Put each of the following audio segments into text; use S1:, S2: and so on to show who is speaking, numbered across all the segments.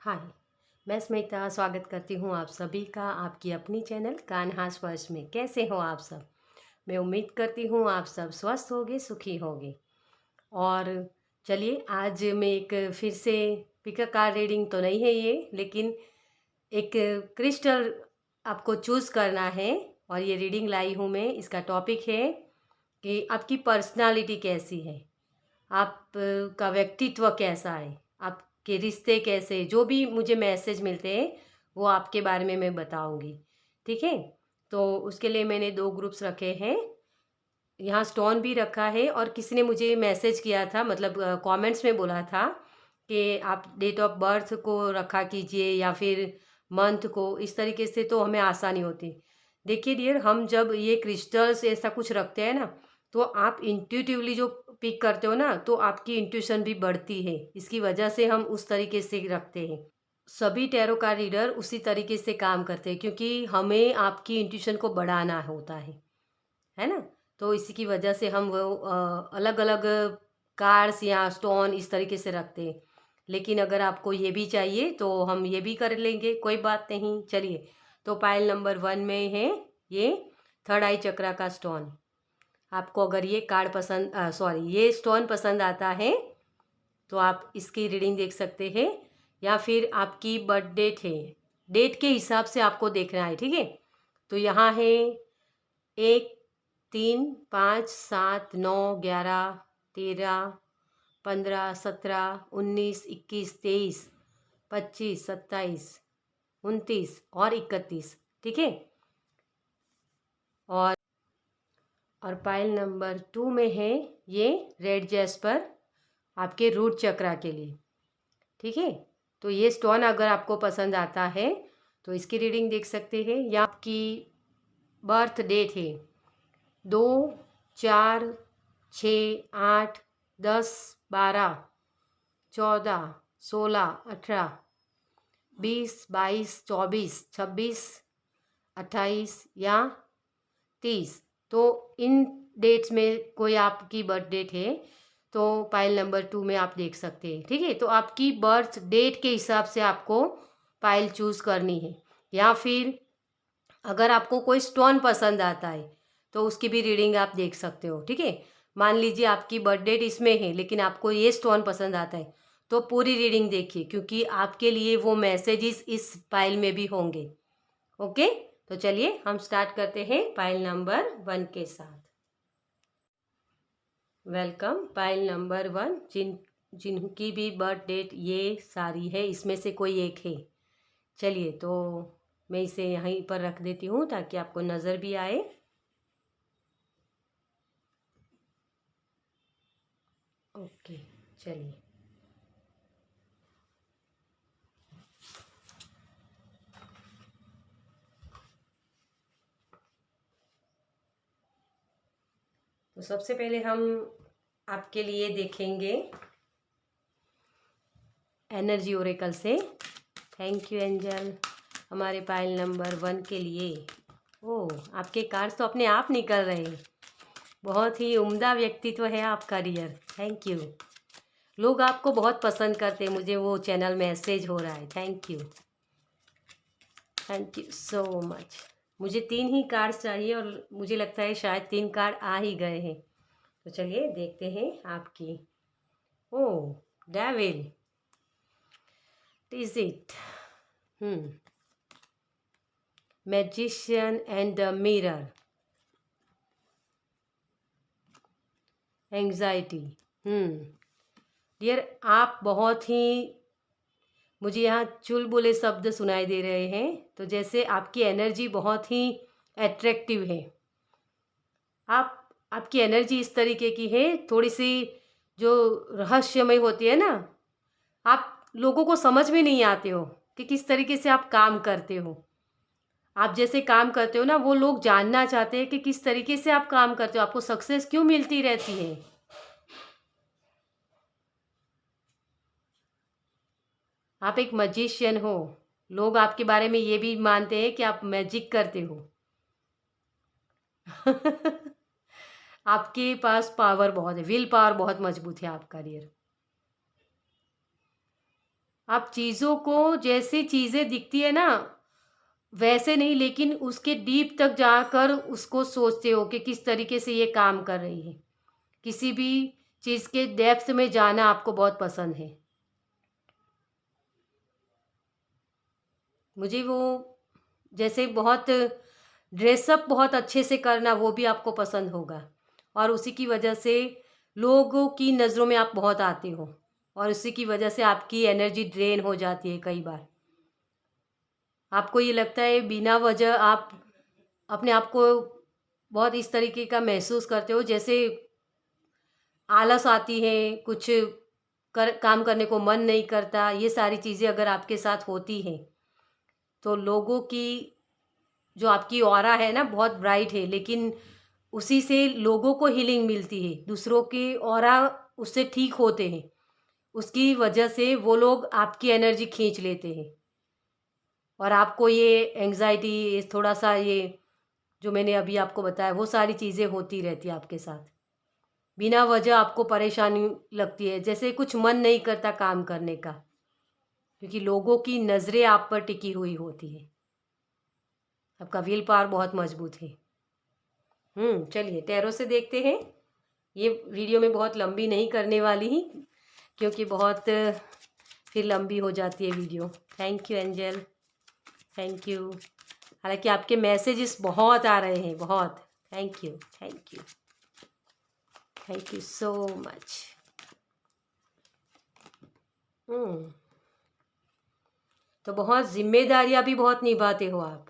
S1: हाय, मैं स्मिता स्वागत करती हूँ आप सभी का आपकी अपनी चैनल कान्हा स्पर्श में। कैसे हो आप सब? मैं उम्मीद करती हूँ आप सब स्वस्थ होगे, सुखी होगे। और चलिए, आज मैं एक फिर से पिक कार्ड रीडिंग तो नहीं है ये, लेकिन एक क्रिस्टल आपको चूज़ करना है और ये रीडिंग लाई हूँ मैं। इसका टॉपिक है कि आपकी पर्सनालिटी कैसी है, आप का व्यक्तित्व कैसा है, आपके रिश्ते कैसे, जो भी मुझे मैसेज मिलते हैं वो आपके बारे में मैं बताऊंगी। ठीक है? तो उसके लिए मैंने 2 ग्रुप्स रखे हैं। यहाँ स्टोन भी रखा है और किसी ने मुझे मैसेज किया था, मतलब कमेंट्स में बोला था कि आप डेट ऑफ बर्थ को रखा कीजिए या फिर मंथ को। इस तरीके से तो हमें आसानी होती। देखिए डियर, हम जब ये क्रिस्टल्स ऐसा कुछ रखते हैं ना, तो आप इंट्यूटिवली जो पिक करते हो ना, तो आपकी इंट्यूशन भी बढ़ती है। इसकी वजह से हम उस तरीके से रखते हैं। सभी टैरो का रीडर उसी तरीके से काम करते हैं, क्योंकि हमें आपकी इंट्यूशन को बढ़ाना होता है ना? तो इसी की वजह से हम वो अलग अलग कार्ड्स या स्टोन इस तरीके से रखते हैं। लेकिन अगर आपको ये भी चाहिए तो हम ये भी कर लेंगे, कोई बात नहीं। चलिए, तो पाइल नंबर 1 में है ये थर्ड आई चक्रा का स्टोन। आपको अगर ये कार्ड पसंद ये स्टोन पसंद आता है तो आप इसकी रीडिंग देख सकते हैं, या फिर आपकी बर्थ डेट है, डेट के हिसाब से आपको देखना है। ठीक है? तो यहाँ है 1, 3, 5, 7, 9, 11, 13, 15, 17, 19, 21, 23, 25, 27, 29 और 31। ठीक है? और पाइल नंबर 2 में है ये रेड जैस्पर, आपके रूट चक्रा के लिए। ठीक है? तो ये स्टोन अगर आपको पसंद आता है तो इसकी रीडिंग देख सकते हैं। या आपकी बर्थ डेट है 2, 4, 6, 8, 10, 12, 14, 16, 18, 20, 22, 24, 26, 28 या 30। तो इन डेट्स में कोई आपकी बर्थ डेट है तो पाइल नंबर 2 में आप देख सकते हैं। ठीक है? तो आपकी बर्थ डेट के हिसाब से आपको पाइल चूज़ करनी है। या फिर अगर आपको कोई स्टोन पसंद आता है तो उसकी भी रीडिंग आप देख सकते हो। ठीक है? मान लीजिए आपकी बर्थ डेट इसमें है लेकिन आपको ये स्टोन पसंद आता है, तो पूरी रीडिंग देखिए, क्योंकि आपके लिए वो मैसेजेस इस पाइल में भी होंगे। ओके? तो चलिए हम स्टार्ट करते हैं पाइल नंबर 1 के साथ। Welcome pile number 1। जिनकी भी बर्थ डेट ये सारी है, इसमें से कोई एक है। चलिए, तो मैं इसे यहीं पर रख देती हूँ ताकि आपको नज़र भी आए। ओके, चलिए। तो सबसे पहले हम आपके लिए देखेंगे एनर्जी ओरेकल से। थैंक यू एंजल, हमारे पाइल नंबर 1 के लिए। ओह, आपके कार्ड्स तो अपने आप निकल रहे हैं। बहुत ही उम्दा व्यक्तित्व है आपका डियर। Thank you. लोग आपको बहुत पसंद करते हैं, मुझे वो चैनल मैसेज हो रहा है। Thank you so much. मुझे 3 ही कार्ड्स चाहिए और मुझे लगता है शायद 3 कार्ड आ ही गए हैं। तो चलिए देखते हैं आपकी। Oh, devil, is it? Magician and the mirror, anxiety. Dear, आप बहुत ही, मुझे यहाँ चुलबुले शब्द सुनाई दे रहे हैं। तो जैसे आपकी एनर्जी बहुत ही एट्रैक्टिव है। आपकी एनर्जी इस तरीके की है, थोड़ी सी जो रहस्यमय होती है ना, आप लोगों को समझ में नहीं आते हो कि किस तरीके से आप काम करते हो। आप जैसे काम करते हो ना, वो लोग जानना चाहते हैं कि किस तरीके से आप काम करते हो, आपको सक्सेस क्यों मिलती रहती है। आप एक मैजिशियन हो। लोग आपके बारे में ये भी मानते हैं कि आप मैजिक करते हो। आपके पास पावर बहुत है, विल पावर बहुत मजबूत है आपका डियर। आप चीज़ों को, जैसी चीज़ें दिखती है ना वैसे नहीं, लेकिन उसके डीप तक जाकर उसको सोचते हो कि किस तरीके से ये काम कर रही है। किसी भी चीज़ के डेप्थ में जाना आपको बहुत पसंद है। मुझे वो जैसे बहुत ड्रेसअप बहुत अच्छे से करना, वो भी आपको पसंद होगा, और उसी की वजह से लोगों की नज़रों में आप बहुत आते हो, और उसी की वजह से आपकी एनर्जी ड्रेन हो जाती है कई बार। आपको ये लगता है बिना वजह आप अपने आप को बहुत इस तरीके का महसूस करते हो, जैसे आलस आती है, कुछ काम करने को मन नहीं करता। ये सारी चीज़ें अगर आपके साथ होती हैं, तो लोगों की जो आपकी ऑरा है ना बहुत ब्राइट है, लेकिन उसी से लोगों को हीलिंग मिलती है, दूसरों की ऑरा उससे ठीक होते हैं। उसकी वजह से वो लोग आपकी एनर्जी खींच लेते हैं, और आपको ये एंग्जायटी, थोड़ा-सा ये जो मैंने अभी आपको बताया, वो सारी चीज़ें होती रहती है आपके साथ। बिना वजह आपको परेशानी लगती है, जैसे कुछ मन नहीं करता काम करने का, क्योंकि लोगों की नज़रें आप पर टिकी हुई होती है। आपका विल पावर बहुत मजबूत है। चलिए टैरो से देखते हैं। ये वीडियो में बहुत लंबी नहीं करने वाली ही, क्योंकि बहुत फिर लंबी हो जाती है video. Thank you angel, thank you. हालांकि आपके मैसेजेस बहुत आ रहे हैं, बहुत। Thank you, thank you, thank you so much. Hmm तो बहुत जिम्मेदारियां भी बहुत निभाते हो आप।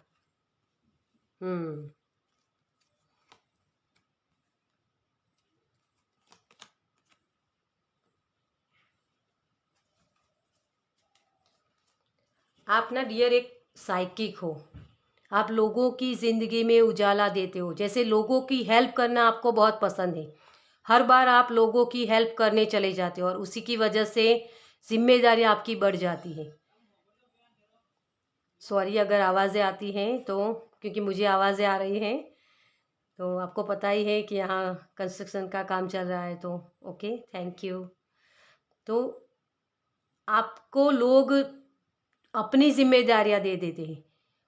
S1: हम्म आप ना डियर एक साइकिक हो। आप लोगों की ज़िंदगी में उजाला देते हो, जैसे लोगों की हेल्प करना आपको बहुत पसंद है। हर बार आप लोगों की हेल्प करने चले जाते हो, और उसी की वजह से जिम्मेदारी आपकी बढ़ जाती है। सॉरी अगर आवाज़ें आती हैं तो, क्योंकि मुझे आवाज़ें आ रही हैं। तो आपको पता ही है कि यहाँ कंस्ट्रक्शन का काम चल रहा है, तो ओके, थैंक यू। तो आपको लोग अपनी जिम्मेदारियां दे देते हैं,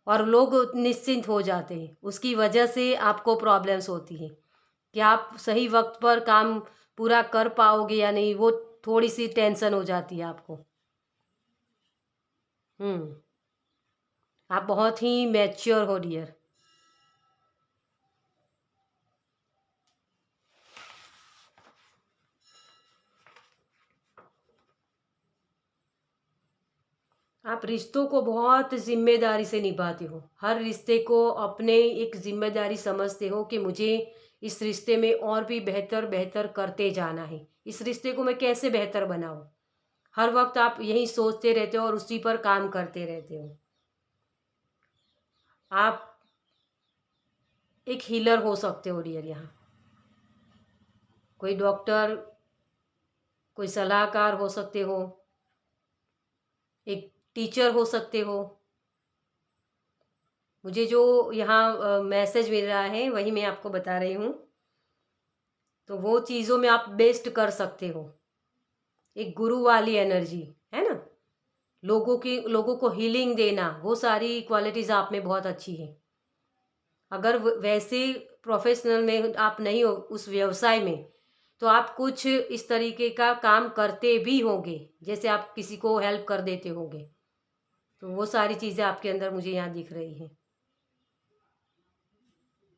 S1: और लोग निश्चिंत हो जाते हैं। उसकी वजह से आपको प्रॉब्लम्स होती हैं कि आप सही वक्त पर काम पूरा कर पाओगे या नहीं, वो थोड़ी सी टेंशन हो जाती है आपको। हम्म आप बहुत ही मैच्योर हो डियर। आप रिश्तों को बहुत जिम्मेदारी से निभाते हो, हर रिश्ते को अपने एक जिम्मेदारी समझते हो कि मुझे इस रिश्ते में और भी बेहतर बेहतर करते जाना है, इस रिश्ते को मैं कैसे बेहतर बनाऊं। हर वक्त आप यही सोचते रहते हो और उसी पर काम करते रहते हो। आप एक हीलर हो सकते हो डियर यहाँ। कोई डॉक्टर, कोई सलाहकार हो सकते हो, एक टीचर हो सकते हो। मुझे जो यहाँ मैसेज मिल रहा है वही मैं आपको बता रही हूँ। तो वो चीज़ों में आप बेस्ट कर सकते हो, एक गुरु वाली एनर्जी, है ना। लोगों को हीलिंग देना, वो सारी क्वालिटीज़ आप में बहुत अच्छी है। अगर वैसे प्रोफेशनल में आप नहीं हो उस व्यवसाय में, तो आप कुछ इस तरीके का काम करते भी होंगे, जैसे आप किसी को हेल्प कर देते होंगे। तो वो सारी चीज़ें आपके अंदर मुझे यहाँ दिख रही हैं।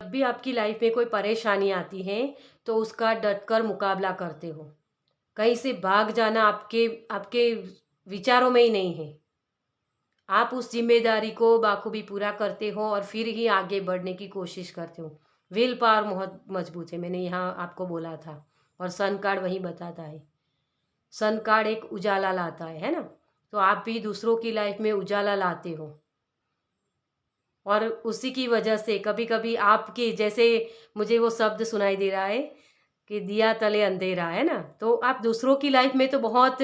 S1: जब भी आपकी लाइफ में कोई परेशानी आती है, तो उसका डट कर मुकाबला करते हो। कहीं से भाग जाना आपके आपके विचारों में ही नहीं है। आप उस जिम्मेदारी को बाखूबी पूरा करते हो, और फिर ही आगे बढ़ने की कोशिश करते हो। विल पावर बहुत मजबूत है, मैंने यहाँ आपको बोला था। और सन कार्ड वही बताता है। सन कार्ड एक उजाला लाता है ना। तो आप भी दूसरों की लाइफ में उजाला लाते हो, और उसी की वजह से कभी कभी आपके जैसे मुझे वो शब्द सुनाई दे रहा है कि दिया तले अंधेरा, है ना। तो आप दूसरों की लाइफ में तो बहुत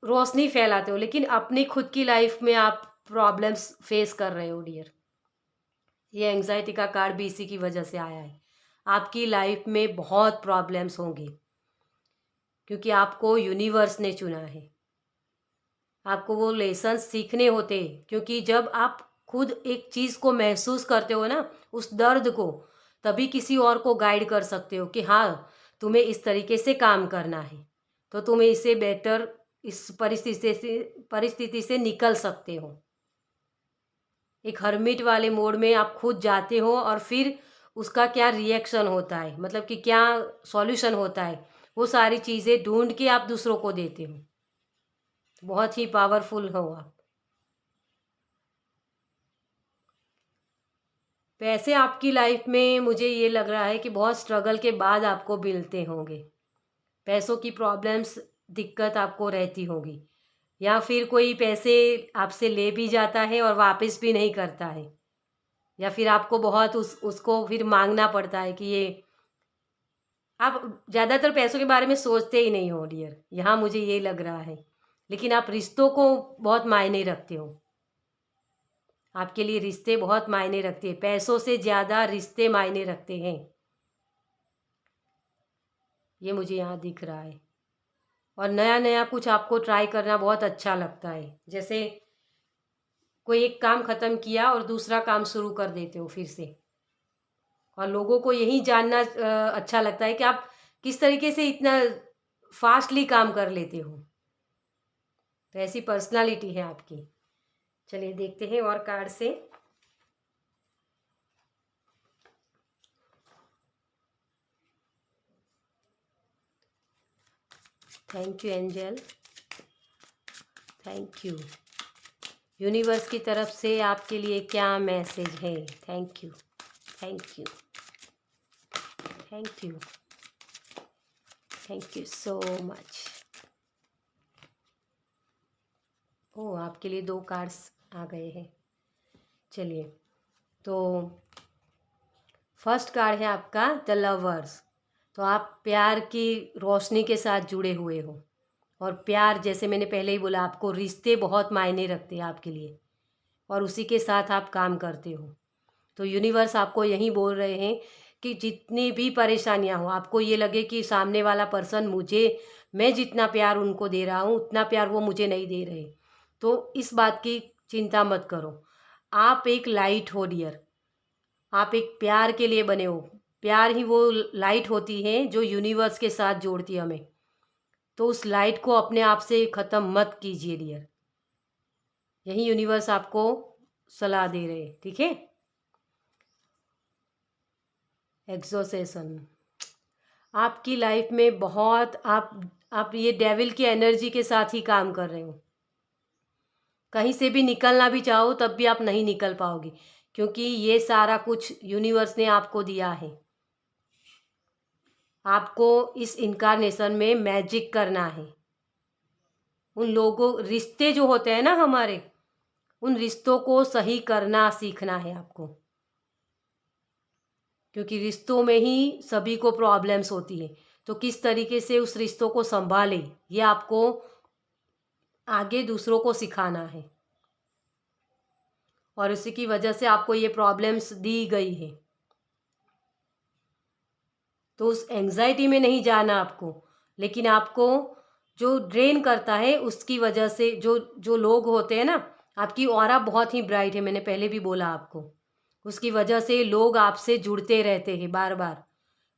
S1: रोशनी फैलाते हो, लेकिन अपनी खुद की लाइफ में आप प्रॉब्लम्स फेस कर रहे हो डियर। ये एंग्जाइटी का कार्ड भी इसी की वजह से आया है। आपकी लाइफ में बहुत प्रॉब्लम्स होंगे, क्योंकि आपको यूनिवर्स ने चुना है। आपको वो लेसन सीखने होते हैं, क्योंकि जब आप खुद एक चीज़ को महसूस करते हो ना, उस दर्द को, तभी किसी और को गाइड कर सकते हो कि हाँ, तुम्हें इस तरीके से काम करना है, तो तुम्हें इससे बेटर इस परिस्थिति से निकल सकते हो। एक हर्मिट वाले मोड में आप खुद जाते हो और फिर उसका क्या रिएक्शन होता है, मतलब कि क्या सॉल्यूशन होता है, वो सारी चीज़ें ढूंढ के आप दूसरों को देते हो। बहुत ही पावरफुल हो आप। पैसे आपकी लाइफ में मुझे ये लग रहा है कि बहुत स्ट्रगल के बाद आपको मिलते होंगे। पैसों की प्रॉब्लम्स, दिक्कत आपको रहती होगी, या फिर कोई पैसे आपसे ले भी जाता है और वापस भी नहीं करता है, या फिर आपको बहुत उसको फिर मांगना पड़ता है कि ये, आप ज़्यादातर पैसों के बारे में सोचते ही नहीं हो डियर, यहाँ मुझे ये लग रहा है। लेकिन आप रिश्तों को बहुत मायने रखते हो, आपके लिए रिश्ते बहुत मायने रखते हैं, पैसों से ज़्यादा रिश्ते मायने रखते हैं, ये मुझे यहाँ दिख रहा है। और नया नया कुछ आपको ट्राई करना बहुत अच्छा लगता है, जैसे कोई एक काम ख़त्म किया और दूसरा काम शुरू कर देते हो फिर से। और लोगों को यही जानना अच्छा लगता है कि आप किस तरीके से इतना फास्टली काम कर लेते हो। तो ऐसी पर्सनालिटी है आपकी। चलिए देखते हैं और कार्ड से। Thank you angel, thank you. Universe की तरफ से आपके लिए क्या मैसेज है? Thank you, thank you, thank you, thank you so much. Oh, आपके लिए 2 कार्ड्स आ गए हैं। चलिए, तो फर्स्ट कार्ड है आपका द लवर्स। तो आप प्यार की रोशनी के साथ जुड़े हुए हो, और प्यार, जैसे मैंने पहले ही बोला, आपको रिश्ते बहुत मायने रखते हैं आपके लिए, और उसी के साथ आप काम करते हो। तो यूनिवर्स आपको यही बोल रहे हैं कि जितनी भी परेशानियां हो, आपको ये लगे कि सामने वाला पर्सन मुझे, मैं जितना प्यार उनको दे रहा हूँ उतना प्यार वो मुझे नहीं दे रहे, तो इस बात की चिंता मत करो। आप एक लाइट हो डियर, आप एक प्यार के लिए बने हो। प्यार ही वो लाइट होती है जो यूनिवर्स के साथ जोड़ती है हमें। तो उस लाइट को अपने आप से ख़त्म मत कीजिए डियर, यही यूनिवर्स आपको सलाह दे रहे हैं, ठीक है। एक्सोसेशन, आपकी लाइफ में बहुत आप ये डेविल की एनर्जी के साथ ही काम कर रहे हो। कहीं से भी निकलना भी चाहो तब भी आप नहीं निकल पाओगे, क्योंकि ये सारा कुछ यूनिवर्स ने आपको दिया है। आपको इस इनकारनेशन में मैजिक करना है। उन लोगों, रिश्ते जो होते हैं ना हमारे, उन रिश्तों को सही करना सीखना है आपको, क्योंकि रिश्तों में ही सभी को प्रॉब्लम्स होती है। तो किस तरीके से उस रिश्तों को संभालें, ये आपको आगे दूसरों को सिखाना है, और उसी की वजह से आपको ये प्रॉब्लम्स दी गई है। तो उस एंजाइटी में नहीं जाना आपको, लेकिन आपको जो ड्रेन करता है उसकी वजह से, जो जो लोग होते हैं ना, आपकी ऑरा बहुत ही ब्राइट है, मैंने पहले भी बोला आपको, उसकी वजह से लोग आपसे जुड़ते रहते हैं, बार बार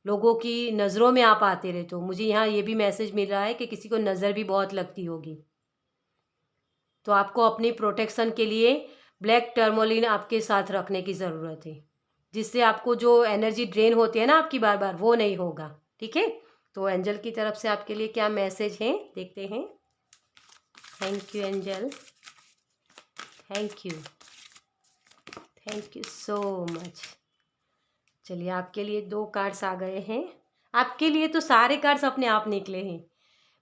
S1: लोगों की नज़रों में आप आते रहते हो। मुझे यहाँ ये भी मैसेज मिल रहा है कि किसी को नज़र भी बहुत लगती होगी। तो आपको अपनी प्रोटेक्शन के लिए ब्लैक टर्मोलिन आपके साथ रखने की ज़रूरत है, जिससे आपको जो एनर्जी ड्रेन होती है ना आपकी बार बार, वो नहीं होगा, ठीक है। तो एंजल की तरफ से आपके लिए क्या मैसेज है, देखते हैं। Thank you angel, thank you, thank you so much. चलिए, आपके लिए 2 कार्ड्स आ गए हैं। आपके लिए तो सारे कार्ड्स अपने आप निकले हैं।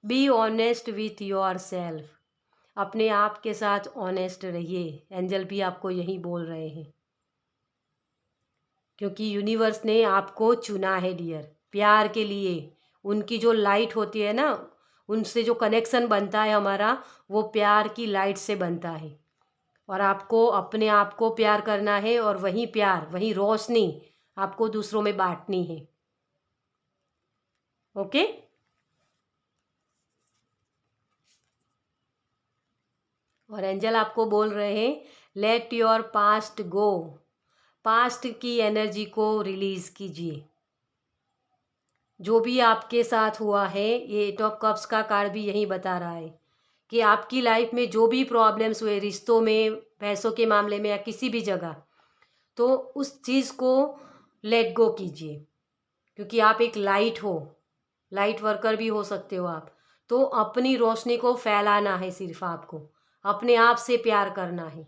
S1: Be honest with your self, अपने आप के साथ ऑनेस्ट रहिए, एंजल भी आपको यही बोल रहे हैं, क्योंकि यूनिवर्स ने आपको चुना है डियर, प्यार के लिए। उनकी जो लाइट होती है ना, उनसे जो कनेक्शन बनता है हमारा, वो प्यार की लाइट से बनता है। और आपको अपने आप को प्यार करना है, और वही प्यार, वही रोशनी आपको दूसरों में बांटनी है, ओके। और एंजल आपको बोल रहे हैं let your past go, past की एनर्जी को रिलीज़ कीजिए। जो भी आपके साथ हुआ है, ये 8 ऑफ कप्स का कार्ड भी यही बता रहा है कि आपकी लाइफ में जो भी प्रॉब्लम्स हुए, रिश्तों में, पैसों के मामले में या किसी भी जगह, तो उस चीज़ को लेट गो कीजिए। क्योंकि आप एक लाइट हो, लाइट वर्कर भी हो सकते हो आप। तो अपनी रोशनी को फैलाना है, सिर्फ आपको अपने आप से प्यार करना है,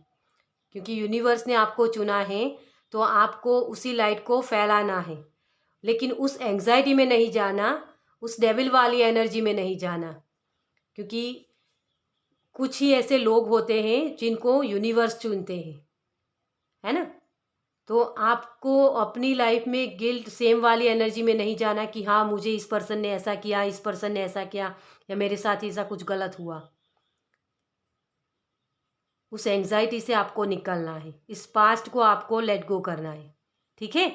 S1: क्योंकि यूनिवर्स ने आपको चुना है, तो आपको उसी लाइट को फैलाना है। लेकिन उस एंग्जाइटी में नहीं जाना, उस डेविल वाली एनर्जी में नहीं जाना, क्योंकि कुछ ही ऐसे लोग होते हैं जिनको यूनिवर्स चुनते हैं, है ना। तो आपको अपनी लाइफ में गिल्ट, सेम वाली एनर्जी में नहीं जाना कि हाँ मुझे इस पर्सन ने ऐसा किया, इस पर्सन ने ऐसा किया, या मेरे साथ ऐसा कुछ गलत हुआ। उस एंग्जाइटी से आपको निकलना है, इस पास्ट को आपको लेट गो करना है, ठीक है।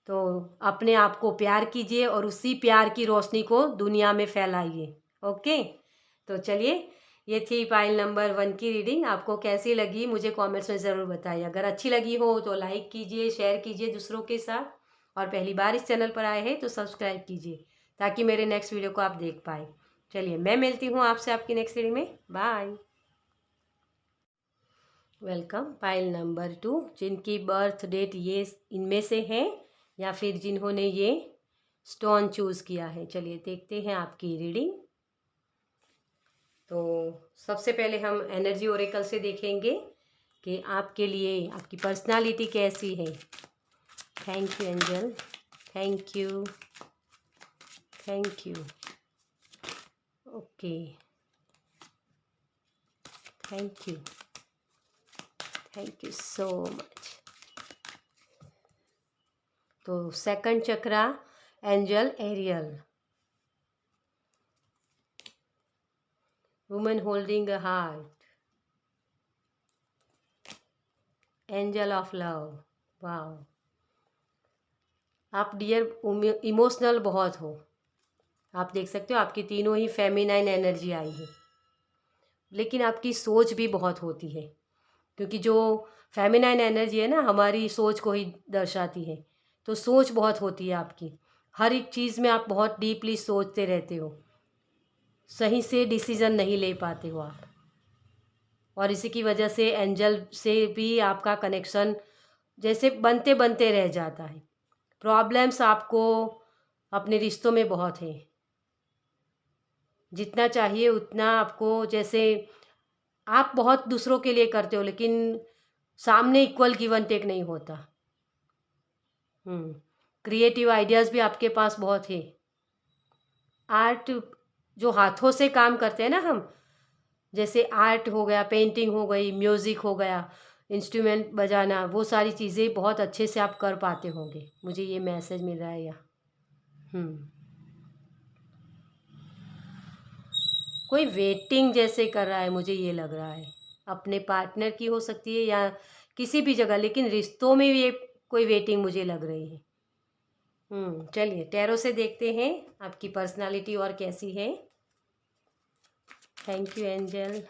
S1: तो अपने आप को प्यार कीजिए और उसी प्यार की रोशनी को दुनिया में फैलाइए। ओके, तो चलिए, ये थी पाइल नंबर 1 की रीडिंग। आपको कैसी लगी मुझे कमेंट्स में ज़रूर बताइए। अगर अच्छी लगी हो तो लाइक कीजिए, शेयर कीजिए दूसरों के साथ, और पहली बार इस चैनल पर आए हैं तो सब्सक्राइब कीजिए ताकि मेरे नेक्स्ट वीडियो को आप देख पाए। चलिए, मैं मिलती हूँ आपसे आपकी नेक्स्ट रीडिंग में। बाय। वेलकम। पाइल नंबर 2, जिनकी बर्थ डेट ये इनमें से है या फिर जिन्होंने ये स्टोन चूज़ किया है। चलिए देखते हैं आपकी रीडिंग। तो सबसे पहले हम एनर्जी ओरेकल से देखेंगे कि आपके लिए आपकी पर्सनालिटी कैसी है। Thank you angel, thank you, thank you. Okay, thank you, thank you so much. तो second chakra, angel Ariel, woman holding a heart, angel of love. Wow, आप डियर इमोशनल बहुत हो। आप देख सकते हो आपकी तीनों ही फेमिनाइन एनर्जी आई है, लेकिन आपकी सोच भी बहुत होती है, क्योंकि जो फेमिनाइन एनर्जी है ना, हमारी सोच को ही दर्शाती है। तो सोच बहुत होती है आपकी, हर एक चीज़ में आप बहुत डीपली सोचते रहते हो, सही से डिसीज़न नहीं ले पाते हो आप, और इसी की वजह से एंजल से भी आपका कनेक्शन जैसे बनते बनते रह जाता है। प्रॉब्लम्स आपको अपने रिश्तों में बहुत है, जितना चाहिए उतना आपको, जैसे आप बहुत दूसरों के लिए करते हो लेकिन सामने इक्वल गिव एंड टेक नहीं होता। क्रिएटिव आइडियाज़ भी आपके पास बहुत है। आर्ट, जो हाथों से काम करते हैं ना हम, जैसे आर्ट हो गया, पेंटिंग हो गई, म्यूज़िक हो गया, इंस्ट्रूमेंट बजाना, वो सारी चीज़ें बहुत अच्छे से आप कर पाते होंगे। मुझे ये मैसेज मिल रहा है यहाँ। कोई वेटिंग जैसे कर रहा है, मुझे ये लग रहा है। अपने पार्टनर की हो सकती है या किसी भी जगह, लेकिन रिश्तों में ये कोई वेटिंग मुझे लग रही है। चलिए टैरो से देखते हैं आपकी पर्सनालिटी और कैसी है। Thank you angel,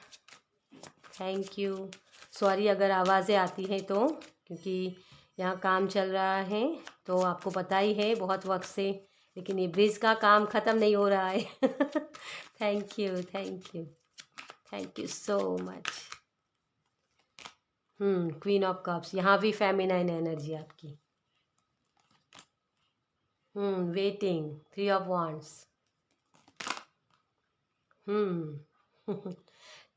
S1: thank you. Sorry अगर आवाज़ें आती हैं तो, क्योंकि यहाँ काम चल रहा है, तो आपको पता ही है बहुत वक्त से, लेकिन ये ब्रिज का काम ख़त्म नहीं हो रहा है। Thank you, thank you, thank you so much. Queen of cups, यहाँ भी फेमिनाइन एनर्जी आपकी। Waiting, 3 of wands,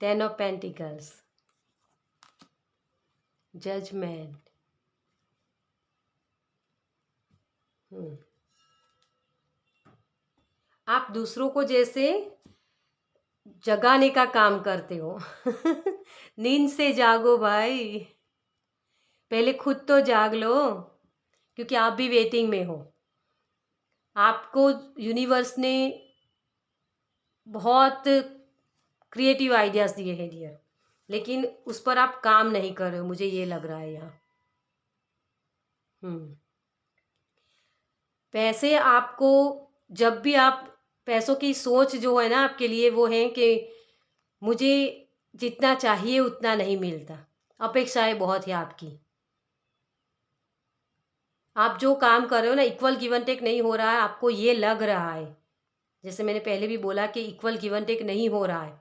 S1: 10 of pentacles, judgement. आप दूसरों को जैसे जगाने का काम करते हो। नींद से जागो भाई, पहले खुद तो जाग लो, क्योंकि आप भी वेटिंग में हो। आपको यूनिवर्स ने बहुत क्रिएटिव आइडियाज़ दिए हैं डियर, लेकिन उस पर आप काम नहीं कर रहे हो, मुझे ये लग रहा है यहाँ। पैसे आपको, जब भी आप, पैसों की सोच जो है ना आपके लिए, वो है कि मुझे जितना चाहिए उतना नहीं मिलता, अपेक्षाएं बहुत है आपकी। आप जो काम कर रहे हो ना, इक्वल गिव एंड टेक नहीं हो रहा है, आपको ये लग रहा है। जैसे मैंने पहले भी बोला कि इक्वल गिव एंड टेक नहीं हो रहा है,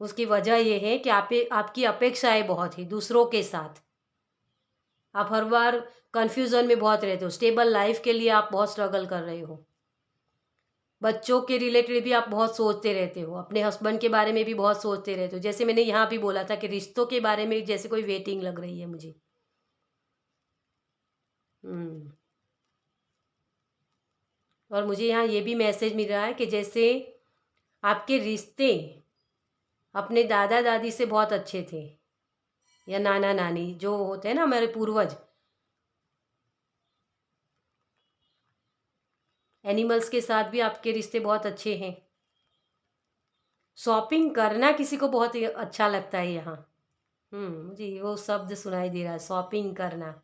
S1: उसकी वजह ये है कि आपकी अपेक्षाएं बहुत है दूसरों के साथ। आप हर बार कन्फ्यूज़न में बहुत रहते हो, स्टेबल लाइफ के लिए आप बहुत स्ट्रगल कर रहे हो। बच्चों के रिलेटेड भी आप बहुत सोचते रहते हो, अपने हस्बैंड के बारे में भी बहुत सोचते रहते हो। जैसे मैंने यहाँ भी बोला था कि रिश्तों के बारे में जैसे कोई वेटिंग लग रही है मुझे। हम्म। और मुझे यहाँ ये भी मैसेज मिल रहा है कि जैसे आपके रिश्ते अपने दादा दादी से बहुत अच्छे थे, या नाना नानी जो होते हैं ना हमारे पूर्वज, एनिमल्स के साथ भी आपके रिश्ते बहुत अच्छे हैं। शॉपिंग करना किसी को बहुत ही अच्छा लगता है यहाँ। मुझे वो शब्द सुनाई दे रहा है, शॉपिंग करना।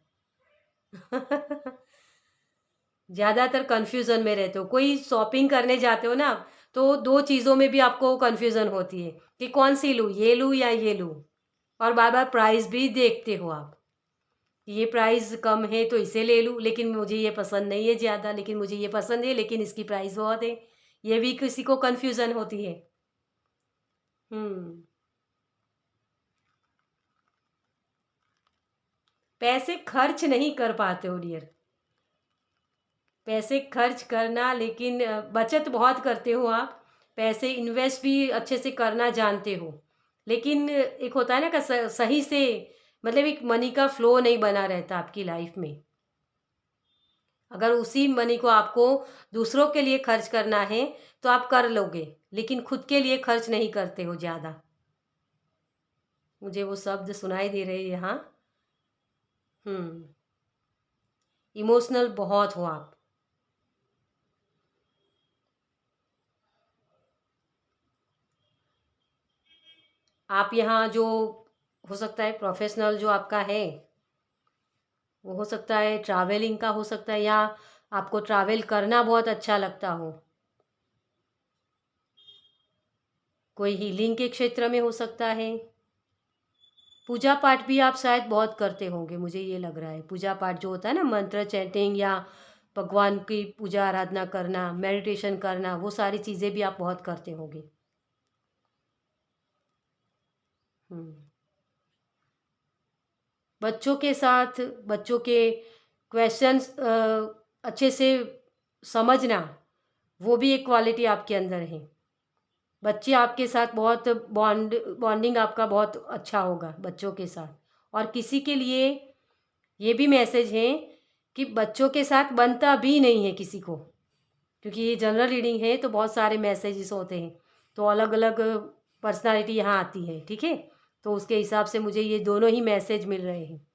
S1: ज़्यादातर कन्फ्यूज़न में रहते हो, कोई शॉपिंग करने जाते हो ना, तो दो चीज़ों में भी आपको कन्फ्यूज़न होती है कि कौन सी लूँ या ये लूँ। और बार बार प्राइस भी देखते हो आप, ये प्राइस कम है तो इसे ले लूँ, लेकिन मुझे ये पसंद नहीं है ज़्यादा, लेकिन मुझे ये पसंद है लेकिन इसकी प्राइस बहुत है। ये भी किसी को कन्फ्यूज़न होती है। हम्म। पैसे खर्च नहीं कर पाते हो डियर। पैसे खर्च करना, लेकिन बचत बहुत करते हो आप। पैसे इन्वेस्ट भी अच्छे से करना जानते हो, लेकिन एक होता है ना कि सही से, मतलब एक मनी का फ्लो नहीं बना रहता आपकी लाइफ में। अगर उसी मनी को आपको दूसरों के लिए खर्च करना है तो आप कर लोगे, लेकिन खुद के लिए खर्च नहीं करते हो ज़्यादा। मुझे वो शब्द सुनाई दे रहे हैं यहाँ। हम्म। इमोशनल बहुत हो आप। आप यहाँ जो, हो सकता है प्रोफेशनल जो आपका है, वो हो सकता है ट्रैवलिंग का हो सकता है, या आपको ट्रैवल करना बहुत अच्छा लगता हो। कोई हीलिंग के क्षेत्र में हो सकता है। पूजा पाठ भी आप शायद बहुत करते होंगे, मुझे ये लग रहा है। पूजा पाठ जो होता है ना, मंत्र चैंटिंग या भगवान की पूजा आराधना करना, मेडिटेशन करना, वो सारी चीज़ें भी आप बहुत करते होंगे। हम्म। बच्चों के साथ, बच्चों के क्वेश्चंस अच्छे से समझना, वो भी एक क्वालिटी आपके अंदर है। बच्चे आपके साथ बहुत बॉन्डिंग आपका बहुत अच्छा होगा बच्चों के साथ। और किसी के लिए ये भी मैसेज है कि बच्चों के साथ बनता भी नहीं है किसी को, क्योंकि ये जनरल रीडिंग है तो बहुत सारे मैसेजेस होते हैं, तो अलग अलग पर्सनालिटी यहाँ आती है, ठीक है। तो उसके हिसाब से मुझे ये दोनों ही मैसेज मिल रहे हैं।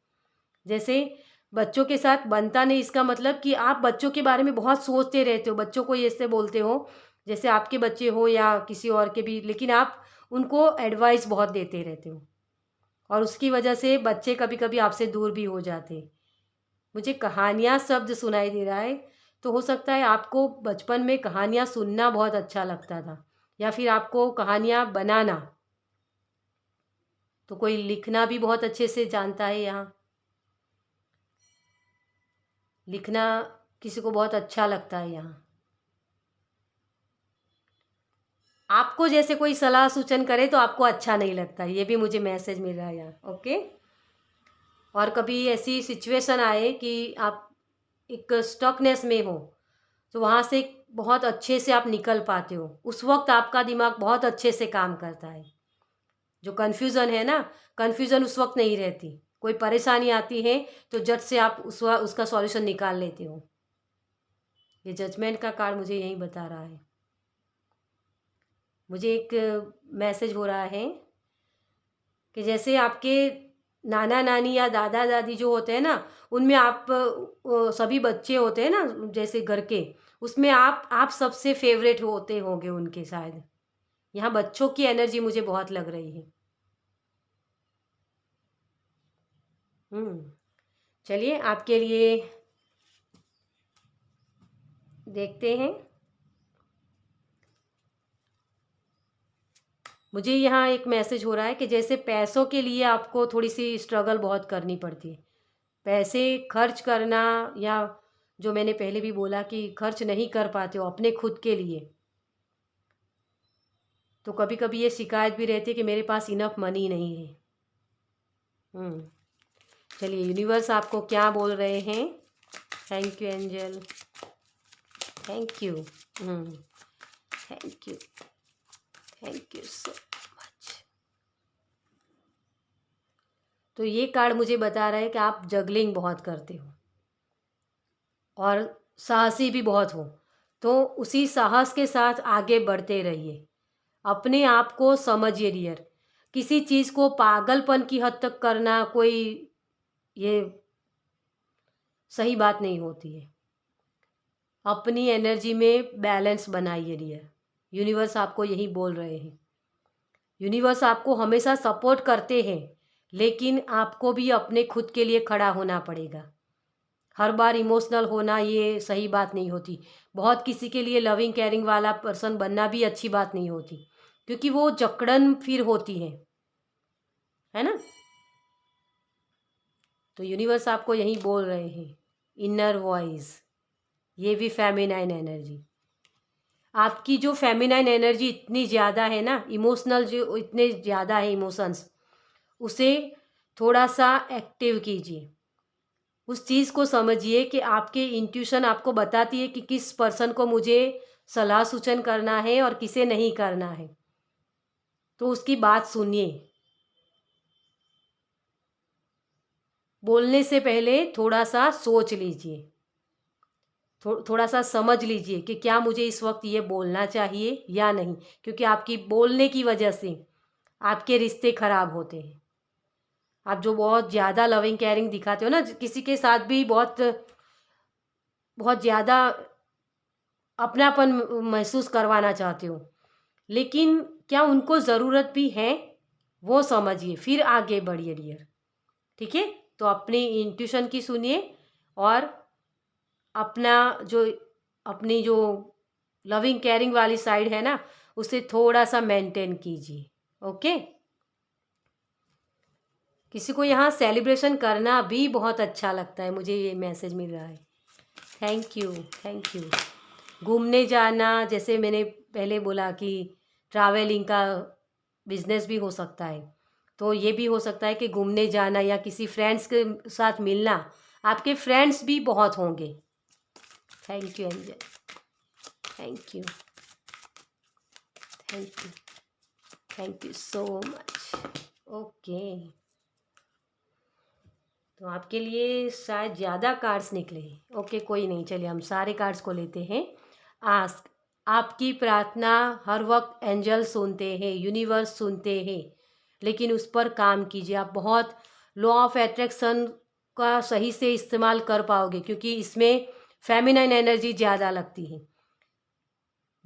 S1: जैसे बच्चों के साथ बनता नहीं, इसका मतलब कि आप बच्चों के बारे में बहुत सोचते रहते हो, बच्चों को ये ऐसे बोलते हो जैसे आपके बच्चे हो या किसी और के भी, लेकिन आप उनको एडवाइस बहुत देते रहते हो, और उसकी वजह से बच्चे कभी कभी आपसे दूर भी हो जाते हैं। मुझे कहानियाँ शब्द सुनाई दे रहा है, तो हो सकता है आपको बचपन में कहानियाँ सुनना बहुत अच्छा लगता था, या फिर आपको कहानियाँ बनाना, तो कोई लिखना भी बहुत अच्छे से जानता है यहाँ। लिखना किसी को बहुत अच्छा लगता है यहाँ। आपको जैसे कोई सलाह सूचन करे तो आपको अच्छा नहीं लगता, ये भी मुझे मैसेज मिल रहा है यहाँ। ओके। और कभी ऐसी सिचुएशन आए कि आप एक स्टकनेस में हो, तो वहाँ से बहुत अच्छे से आप निकल पाते हो, उस वक्त आपका दिमाग बहुत अच्छे से काम करता है। जो कन्फ्यूज़न है ना, कन्फ्यूज़न उस वक्त नहीं रहती। कोई परेशानी आती है तो झट से आप उसका सॉल्यूशन निकाल लेते हो। ये जजमेंट का कार्ड मुझे यही बता रहा है। मुझे एक मैसेज हो रहा है कि जैसे आपके नाना नानी या दादा दादी जो होते हैं ना, उनमें आप सभी बच्चे होते हैं ना जैसे घर के, उसमें आप सबसे फेवरेट होते होंगे उनके शायद। यहाँ बच्चों की एनर्जी मुझे बहुत लग रही है। हम्म। चलिए आपके लिए देखते हैं। मुझे यहाँ एक मैसेज हो रहा है कि जैसे पैसों के लिए आपको थोड़ी सी स्ट्रगल बहुत करनी पड़ती है। पैसे खर्च करना, या जो मैंने पहले भी बोला कि खर्च नहीं कर पाते हो अपने खुद के लिए, तो कभी कभी ये शिकायत भी रहती है कि मेरे पास इनफ मनी नहीं है। चलिए, यूनिवर्स आपको क्या बोल रहे हैं। Thank you angel, thank you, thank you, thank you so much. तो ये कार्ड मुझे बता रहा है कि आप जगलिंग बहुत करते हो और साहसी भी बहुत हो, तो उसी साहस के साथ आगे बढ़ते रहिए। अपने आप को समझिए डियर। किसी चीज़ को पागलपन की हद तक करना कोई ये सही बात नहीं होती है। अपनी एनर्जी में बैलेंस बनाइए डियर। यूनिवर्स आपको यही बोल रहे हैं। यूनिवर्स आपको हमेशा सपोर्ट करते हैं, लेकिन आपको भी अपने खुद के लिए खड़ा होना पड़ेगा। हर बार इमोशनल होना ये सही बात नहीं होती। बहुत किसी के लिए लविंग केयरिंग वाला पर्सन बनना भी अच्छी बात नहीं होती, क्योंकि वो जकड़न फिर होती है ना। तो यूनिवर्स आपको यही बोल रहे हैं, इनर वॉइस, ये भी फेमिनाइन एनर्जी। आपकी जो फेमिनाइन एनर्जी इतनी ज़्यादा है ना, इमोशनल जो इतने ज़्यादा है इमोशंस, उसे थोड़ा सा एक्टिव कीजिए। उस चीज़ को समझिए कि आपके इंट्यूशन आपको बताती है कि किस पर्सन को मुझे सलाह सूचन करना है और किसे नहीं करना है, तो उसकी बात सुनिए। बोलने से पहले थोड़ा सा सोच लीजिए, थोड़ा सा समझ लीजिए कि क्या मुझे इस वक्त ये बोलना चाहिए या नहीं, क्योंकि आपकी बोलने की वजह से आपके रिश्ते खराब होते हैं। आप जो बहुत ज़्यादा लविंग केयरिंग दिखाते हो ना, किसी के साथ भी बहुत बहुत ज़्यादा अपनापन महसूस करवाना चाहते हो, लेकिन क्या उनको ज़रूरत भी है, वो समझिए फिर आगे बढ़िए डियर। ठीक है, तो अपनी इंट्यूशन की सुनिए और अपना जो अपनी जो लविंग केयरिंग वाली साइड है ना, उसे थोड़ा सा मेंटेन कीजिए। ओके, किसी को यहाँ सेलिब्रेशन करना भी बहुत अच्छा लगता है, मुझे ये मैसेज मिल रहा है। Thank you, thank you. घूमने जाना, जैसे मैंने पहले बोला कि ट्रैवलिंग का बिजनेस भी हो सकता है, तो ये भी हो सकता है कि घूमने जाना या किसी फ्रेंड्स के साथ मिलना। आपके फ्रेंड्स भी बहुत होंगे। Thank you angel, thank you, thank you, thank you so much. Okay, तो आपके लिए शायद ज़्यादा कार्ड्स निकले। ओके, कोई नहीं, चलिए हम सारे कार्ड्स को लेते हैं। आस्क, आपकी प्रार्थना हर वक्त एंजल सुनते हैं, यूनिवर्स सुनते हैं, लेकिन उस पर काम कीजिए। आप बहुत लॉ ऑफ अट्रैक्शन का सही से इस्तेमाल कर पाओगे, क्योंकि इसमें फेमिनाइन एनर्जी ज़्यादा लगती है।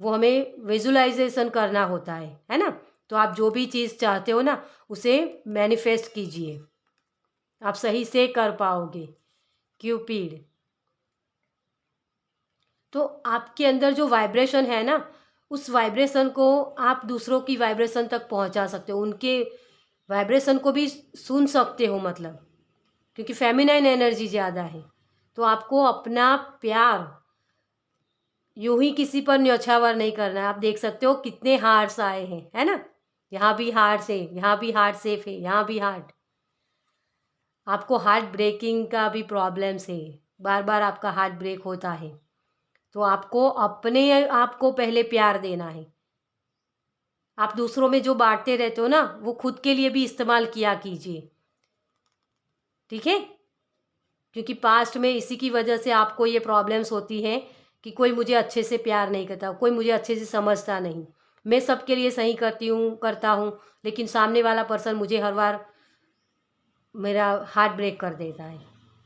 S1: वो हमें विजुलाइजेशन करना होता है ना। तो आप जो भी चीज़ चाहते हो ना, उसे मैनिफेस्ट कीजिए, आप सही से कर पाओगे। क्यूपिड, तो आपके अंदर जो वाइब्रेशन है ना, उस वाइब्रेशन को आप दूसरों की वाइब्रेशन तक पहुंचा सकते हो, उनके वाइब्रेशन को भी सुन सकते हो, मतलब क्योंकि फेमिनाइन एनर्जी ज़्यादा है। तो आपको अपना प्यार यूं ही किसी पर न्यौछावर नहीं करना है। आप देख सकते हो कितने हार्ट्स आए हैं, है ना। यहाँ भी हार्ट है, यहाँ भी हार्ट सेफ है, यहाँ भी हार्ट। आपको हार्ट ब्रेकिंग का भी प्रॉब्लम्स है, बार बार आपका हार्ट ब्रेक होता है, तो आपको अपने आप को पहले प्यार देना है। आप दूसरों में जो बांटते रहते हो ना, वो खुद के लिए भी इस्तेमाल किया कीजिए, ठीक है। क्योंकि पास्ट में इसी की वजह से आपको ये प्रॉब्लम्स होती हैं कि कोई मुझे अच्छे से प्यार नहीं करता, कोई मुझे अच्छे से समझता नहीं। मैं सबके लिए सही करता हूँ, लेकिन सामने वाला पर्सन मुझे हर बार मेरा हार्ट ब्रेक कर देता है।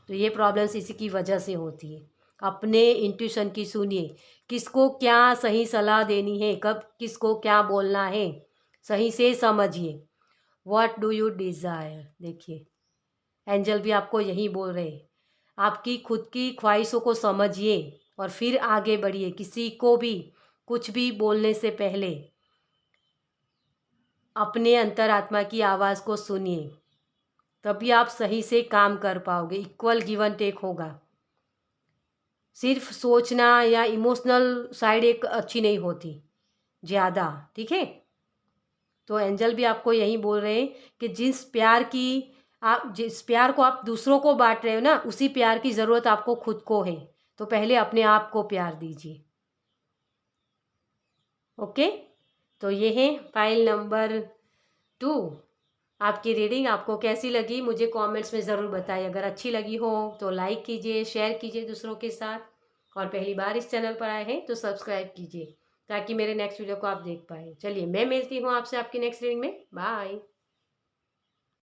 S1: तो ये प्रॉब्लम्स इसी की वजह से होती है। अपने इंट्यूशन की सुनिए, किसको क्या सही सलाह देनी है, कब किसको क्या बोलना है, सही से समझिए। व्हाट डू यू डिज़ायर, देखिए एंजल भी आपको यही बोल रहे हैं। आपकी खुद की ख्वाहिशों को समझिए और फिर आगे बढ़िए। किसी को भी कुछ भी बोलने से पहले अपने अंतरात्मा की आवाज़ को सुनिए, तभी आप सही से काम कर पाओगे। इक्वल गिव एंड टेक होगा। सिर्फ सोचना या इमोशनल साइड एक अच्छी नहीं होती ज़्यादा, ठीक है। तो एंजल भी आपको यही बोल रहे हैं कि जिस प्यार को आप दूसरों को बांट रहे हो ना, उसी प्यार की ज़रूरत आपको खुद को है। तो पहले अपने आप को प्यार दीजिए। ओके, तो ये है फाइल नंबर 2। आपकी रीडिंग आपको कैसी लगी मुझे कमेंट्स में ज़रूर बताइए। अगर अच्छी लगी हो तो लाइक कीजिए, शेयर कीजिए दूसरों के साथ। और पहली बार इस चैनल पर आए हैं तो सब्सक्राइब कीजिए ताकि मेरे नेक्स्ट वीडियो को आप देख पाए। चलिए, मैं मिलती हूँ आपसे आपकी नेक्स्ट रीडिंग में। बाय।